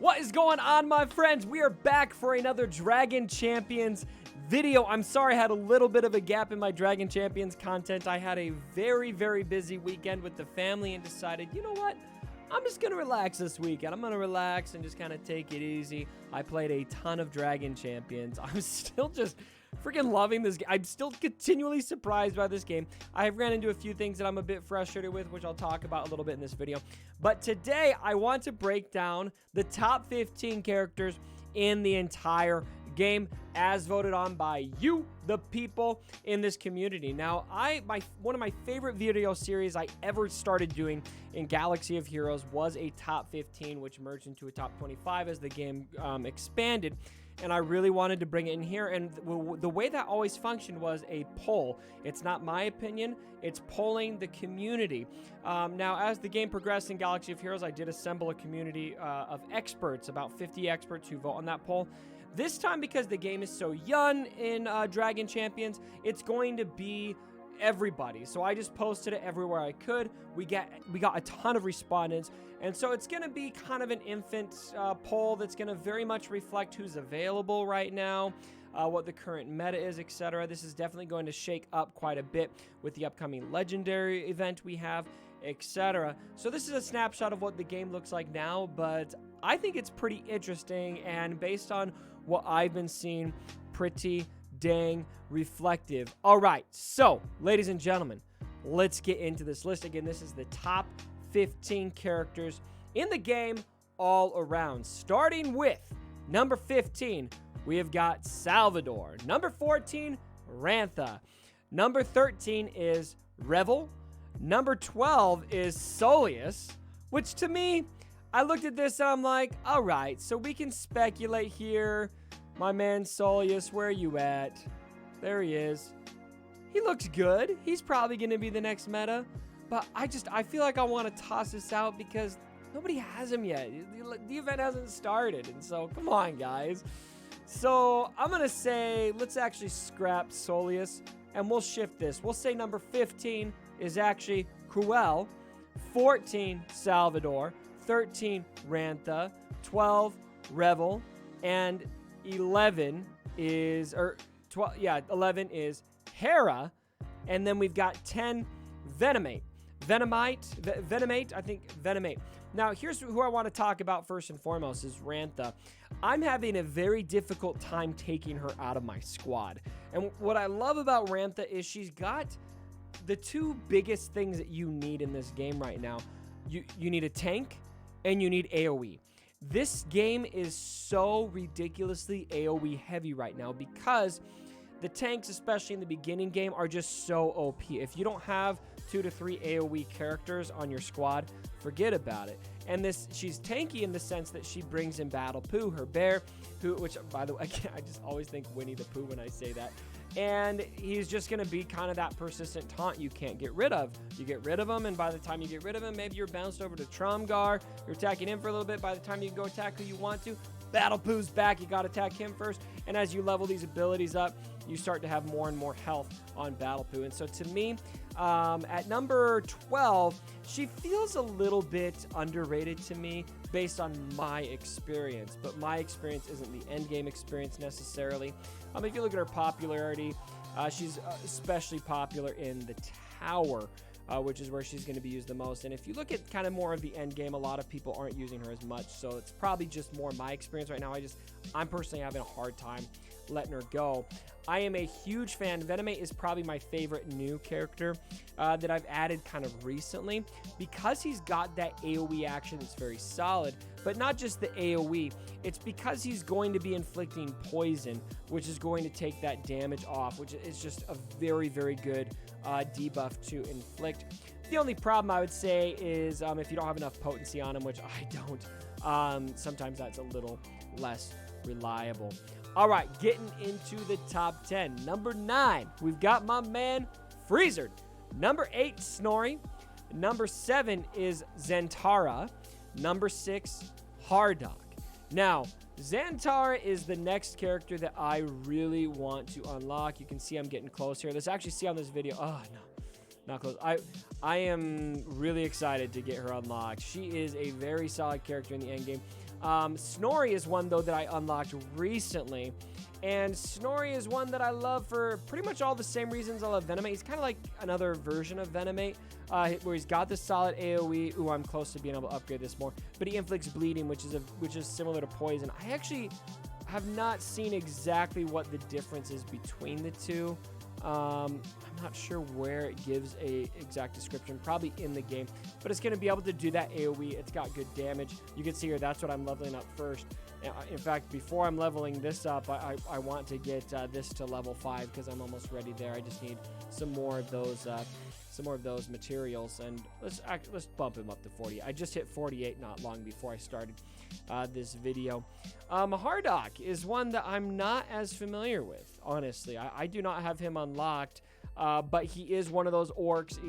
What is going on, my friends? We are back for another Dragon Champions video. I'm sorry I had a little bit of a gap in my Dragon Champions content. I had a very busy weekend with the family and decided, you know what? I'm just going to relax this weekend. I'm going to relax and just kind of take it easy. I played a ton of Dragon Champions. I'm still just freaking loving this game. I'm still continually surprised by this game. I have ran into a few things that I'm a bit frustrated with, which I'll talk about a little bit in this video. But today, I want to break down the top 15 characters in the entire game as voted on by you, the people in this community. Now, one of my favorite video series I ever started doing in Galaxy of Heroes was a top 15, which merged into a top 25 as the game expanded. And I really wanted to bring it in here. And the way that always functioned was a poll. It's not my opinion. It's polling the community. Now, as the game progressed in Galaxy of Heroes, I did assemble a community of experts, about 50 experts who vote on that poll. This time, because the game is so young in Dragon Champions, it's going to be everybody. So I just posted it everywhere I could. We got a ton of respondents, and so it's going to be kind of an infant poll that's going to very much reflect who's available right now, what the current meta is, etc. This is definitely going to shake up quite a bit with the upcoming legendary event we have, etc. So this is a snapshot of what the game looks like now, but I think it's pretty interesting, and based on what I've been seeing, pretty dang reflective. All right, so ladies and gentlemen, let's get into this list. Again, this is the top 15 characters in the game all around. Starting with number 15, we have got Salvador. Number 14, Rantha. Number 13 is Revel. Number 12 is Soleus, which to me, I looked at this and I'm like, all right, so we can speculate here. My man Soleus, where are you at? There he is. He looks good. He's probably going to be the next meta. But I feel like I want to toss this out because nobody has him yet. The event hasn't started. And so, come on, guys. So, I'm going to say, let's actually scrap Soleus. And we'll shift this. We'll say number 15 is actually Cruel. 14, Salvador. 13, Rantha. 12, Revel. And 11 is, 11 is Hera, and then we've got 10, Venomate. Venomate. Now, here's who I want to talk about first and foremost is Rantha. I'm having a very difficult time taking her out of my squad. And what I love about Rantha is she's got the two biggest things that you need in this game right now. You need a tank, and you need AoE. This game is so ridiculously AoE heavy right now because the tanks, especially in the beginning game, are just so OP. If you don't have 2 to 3 AoE characters on your squad, forget about it. And she's tanky in the sense that she brings in Battle Pooh, her bear, which, by the way, I just always think Winnie the Pooh when I say that. And he's just going to be kind of that persistent taunt you can't get rid of. You get rid of him, and by the time you get rid of him, maybe you're bounced over to Trumgar. You're attacking him for a little bit. By the time you go attack who you want to, Battle Pooh's back. You got to attack him first. And as you level these abilities up, you start to have more and more health on Battle Pooh. And so to me, at number 12, she feels a little bit underrated to me based on my experience. But my experience isn't the end game experience necessarily. If you look at her popularity, she's especially popular in the tower, which is where she's going to be used the most. And if you look at kind of more of the end game, a lot of people aren't using her as much. So it's probably just more my experience right now. I'm personally having a hard time letting her go. I am a huge fan. Venomate is probably my favorite new character that I've added kind of recently because he's got that AoE action that's very solid, but not just the AoE. It's because he's going to be inflicting poison, which is going to take that damage off, which is just a very good debuff to inflict. The only problem I would say is if you don't have enough potency on him, which I don't, sometimes that's a little less reliable. All right, getting into the top 10. Number 9, we've got my man Freezer. Number 8, Snorri. Number 7 is Zantara. Number 6, Hardock. Now, Zantara is the next character that I really want to unlock. You can see I'm getting close here. Let's actually see on this video. Oh, no. Not close. I am really excited to get her unlocked. She is a very solid character in the endgame. Snorri is one, though, that I unlocked recently. And Snorri is one that I love for pretty much all the same reasons I love Venomate. He's kind of like another version of Venomate, where he's got the solid AoE. Ooh, I'm close to being able to upgrade this more. But he inflicts bleeding, which is similar to poison. I actually have not seen exactly what the difference is between the two. I'm not sure where it gives a exact description, probably in the game, but it's going to be able to do that AoE. It's got good damage. You can see here, that's what I'm leveling up first. In fact, before I'm leveling this up, I want to get this to level 5 because I'm almost ready there. I just need some more of those materials, and let's bump him up to 40. I just hit 48 not long before I started this video. Hardock is one that I'm not as familiar with, honestly. I do not have him unlocked, but he is one of those orcs.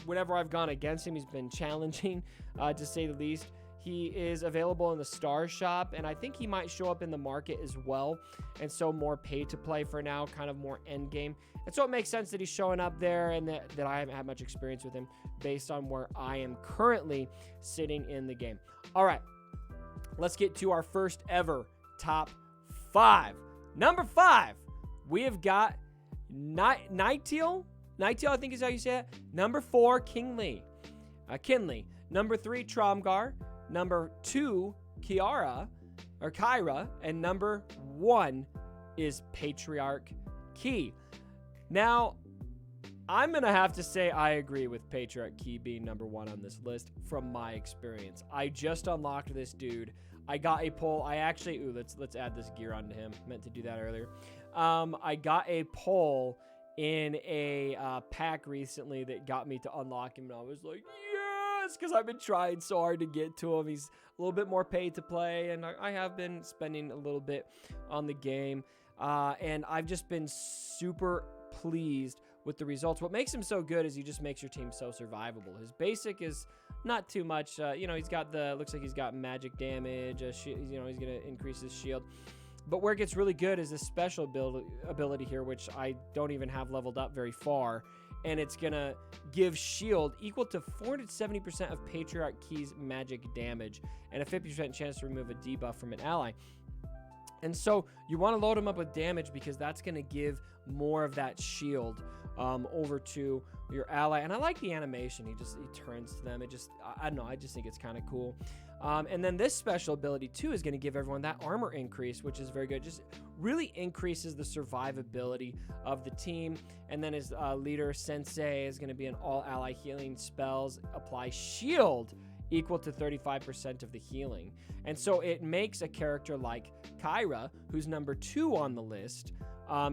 Whenever I've gone against him, he's been challenging, to say the least. He is available in the Star Shop, and I think he might show up in the market as well. And so more pay to play for now, kind of more end game. And so it makes sense that he's showing up there and that I haven't had much experience with him based on where I am currently sitting in the game. All right, let's get to our first ever top 5. Number 5, we have got Nighteel. Nighteel, I think is how you say it. Number 4, Kinley. Number 3, Tromgar. Number 2, Kyra. And number 1 is Patriarch Key. Now, I'm going to have to say I agree with Patriarch Key being number 1 on this list from my experience. I just unlocked this dude. I got a pull. I actually, let's add this gear onto him. Meant to do that earlier. I got a pull in a pack recently that got me to unlock him, and I was like, yes, because I've been trying so hard to get to him. He's a little bit more paid to play, and I have been spending a little bit on the game, and I've just been super pleased with the results. What makes him so good is he just makes your team so survivable. His basic is not too much. He's got looks like he's got magic damage. He's going to increase his shield. But where it gets really good is this special ability here, which I don't even have leveled up very far. And it's going to give shield equal to 470% of Patriarch Key's magic damage and a 50% chance to remove a debuff from an ally. And so you want to load him up with damage because that's going to give more of that shield over to your ally. And I like the animation. He turns to them. I don't know. I just think it's kind of cool. And then this special ability too is going to give everyone that armor increase, which is very good. Just really increases the survivability of the team. And then his leader, Sensei, is going to be an all ally healing spells. Apply shield equal to 35% of the healing. And so it makes a character like Kyra, who's number 2 on the list,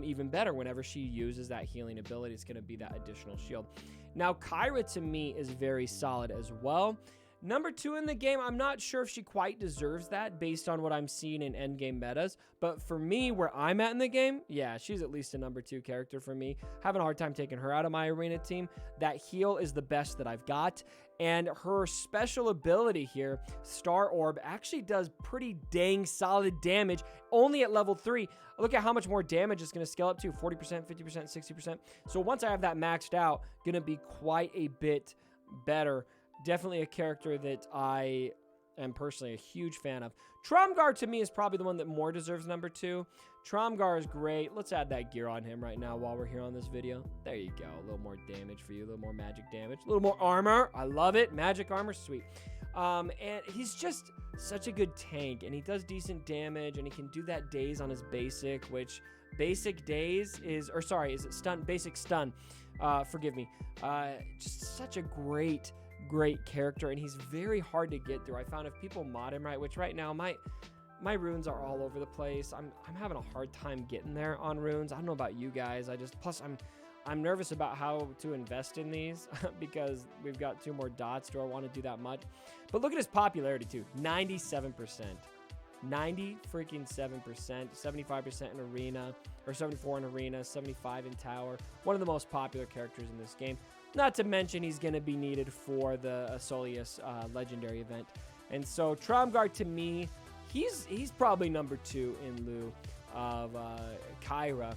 even better. Whenever she uses that healing ability, it's going to be that additional shield. Now, Kyra to me is very solid as well. Number 2 in the game, I'm not sure if she quite deserves that based on what I'm seeing in endgame metas. But for me, where I'm at in the game, yeah, she's at least a number 2 character for me. Having a hard time taking her out of my arena team. That heal is the best that I've got. And her special ability here, Star Orb, actually does pretty dang solid damage only at level 3. Look at how much more damage it's going to scale up to, 40%, 50%, 60%. So once I have that maxed out, going to be quite a bit better. Definitely a character that I am personally a huge fan of. Tromgar to me is probably the one that more deserves number 2. Tromgar is great. Let's add that gear on him right now while we're here on this video. There you go. A little more damage for you. A little more magic damage. A little more armor. I love it. Magic armor. Sweet. And he's just such a good tank. And he does decent damage. And he can do that daze on his basic, which basic daze is... Or sorry, is it stun? Basic stun. Forgive me. Just such a great character, and he's very hard to get through. I found if people mod him right, which right now my runes are all over the place. I'm having a hard time getting there on runes. I don't know about you guys. Plus I'm nervous about how to invest in these because we've got 2 more dots. Do I want to do that much? But look at his popularity too. 97%. 90 freaking 7%, 75% in arena, or 74 in arena, 75 in tower. One of the most popular characters in this game. Not to mention he's going to be needed for the Soleus legendary event. And so Tromgar to me, he's probably number 2 in lieu of Kyra.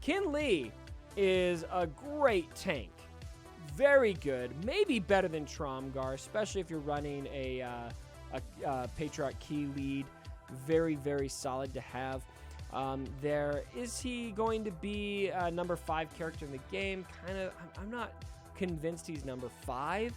Kinley is a great tank. Very good. Maybe better than Tromgar, especially if you're running a a Patriarch Key lead. Very, very solid to have. Is he going to be a number 5 character in the game? Kind of. I'm not convinced he's number 5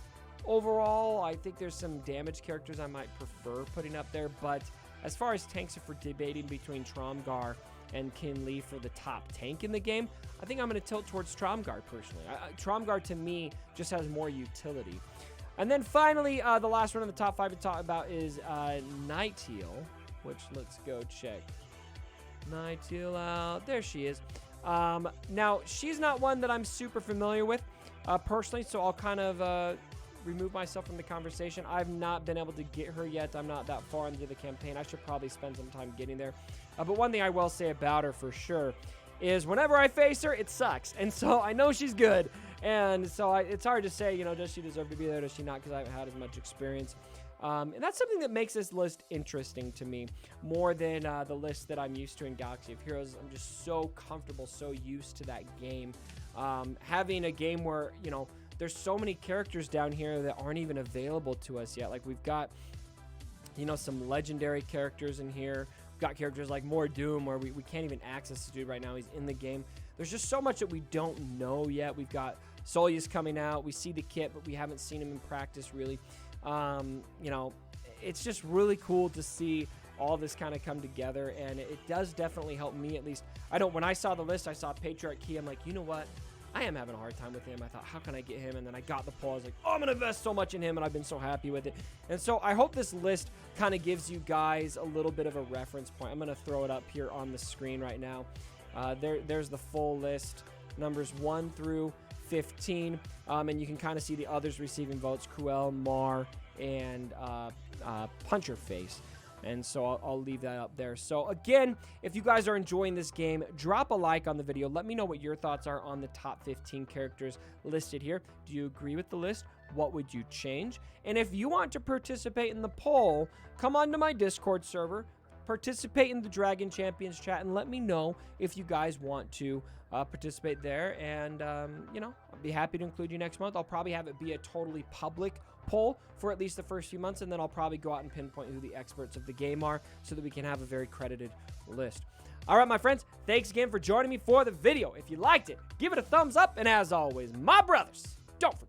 overall. I think there's some damage characters I might prefer putting up there, but as far as tanks, if we're debating between Tromgar and Kin Lee for the top tank in the game, I think I'm going to tilt towards Tromgar personally. Tromgar to me just has more utility. And then finally, the last one in the top 5 to talk about is Nightheal, which let's go check Nightheal out. There she is. Now, she's not one that I'm super familiar with personally, so I'll kind of remove myself from the conversation. I've not been able to get her yet. I'm not that far into the campaign. I should probably spend some time getting there. But one thing I will say about her for sure is whenever I face her, it sucks. And so I know she's good. And so it's hard to say, does she deserve to be there? Does she not? Because I haven't had as much experience. And that's something that makes this list interesting to me more than the list that I'm used to in Galaxy of Heroes. I'm just so comfortable, so used to that game. Having a game where, there's so many characters down here that aren't even available to us yet. Like we've got, some legendary characters in here. We've got characters like More Doom where we can't even access this dude right now. He's in the game. There's just so much that we don't know yet. We've got Solyus coming out. We see the kit, but we haven't seen him in practice really. It's just really cool to see all this kind of come together, and it does definitely help me at least. When I saw the list, I saw Patriarch Key. I'm like, you know what? I am having a hard time with him. I thought, how can I get him? And then I got the pull. I was like, oh, I'm going to invest so much in him, and I've been so happy with it. And so I hope this list kind of gives you guys a little bit of a reference point. I'm going to throw it up here on the screen right now. There's the full list, numbers 1 through 15, and you can kind of see the others receiving votes: Cruel, Mar, and Puncher Face. And so I'll leave that up there. So again, if you guys are enjoying this game, drop a like on the video. Let me know what your thoughts are on the top 15 characters listed here. Do you agree with the list? What would you change? And if you want to participate in the poll, come onto my Discord server, participate in the Dragon Champions chat, and let me know if you guys want to participate there. And, I'll be happy to include you next month. I'll probably have it be a totally public poll for at least the first few months, and then I'll probably go out and pinpoint who the experts of the game are so that we can have a very credited list. All right, my friends, thanks again for joining me for the video. If you liked it, give it a thumbs up, and as always, my brothers, don't forget